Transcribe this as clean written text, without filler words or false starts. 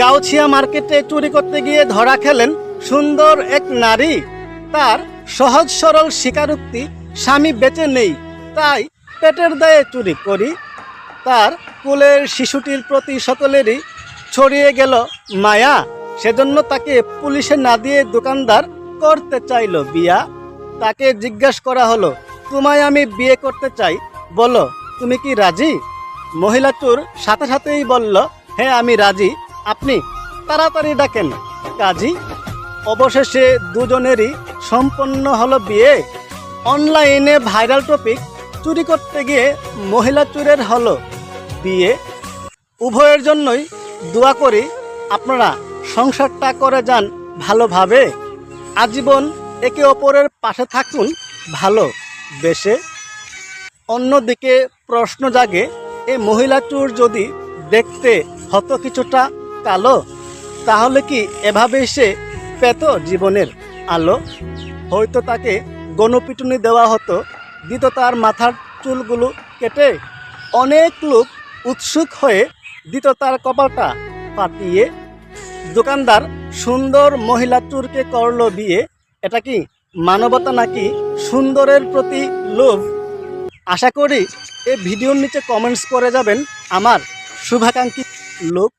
গাউছিয়া মার্কেটে চুরি করতে গিয়ে ধরা খেলেন সুন্দর এক নারী। তার সহজ সরল স্বীকারোক্তি, স্বামী বেঁচে নেই, তাই পেটের দায়ে চুরি করি। তার কোলের শিশুটির প্রতি সকলেরই ছড়িয়ে গেল মায়া, সেজন্য তাকে পুলিশে না দিয়ে দোকানদার করতে চাইল বিয়া। তাকে জিজ্ঞাসা করা হলো, তোমায় আমি বিয়ে করতে চাই, বলো তুমি কি রাজি? মহিলা চোর সাথে সাথেই বলল, হ্যাঁ আমি রাজি, আপনি তাড়াতাড়ি ডাকেন কাজী। অবশেষে দুজনেরই সম্পন্ন হলো বিয়ে। অনলাইনে ভাইরাল টপিক, চুরি করতে গিয়ে মহিলা চোরের হলো বিয়ে। উভয়ের জন্যই দোয়া করি আপনারা সংসারটা করে যান ভালোভাবে, আজীবন একে অপরের পাশে থাকুন ভালোবেসে। অন্যদিকে প্রশ্ন জাগে, এই মহিলা চোর যদি দেখতে হতো কিছুটা কালো, তাহলে কি এভাবেই সে পেত জীবনের আলো? হয়তো তাকে গণপিটুনি দেওয়া হতো, দিত তার মাথার চুলগুলো কেটে। অনেক লোক উৎসুক হয়ে দিত তার কপালটা পাতিয়ে। দোকানদার সুন্দর মহিলা চোরকে করলো বিয়ে। এটা কি মানবতা নাকি সুন্দরের প্রতি লোভ? আশা করি এই ভিডিওর নিচে কমেন্টস করে যাবেন আমার শুভাকাঙ্ক্ষী লোক।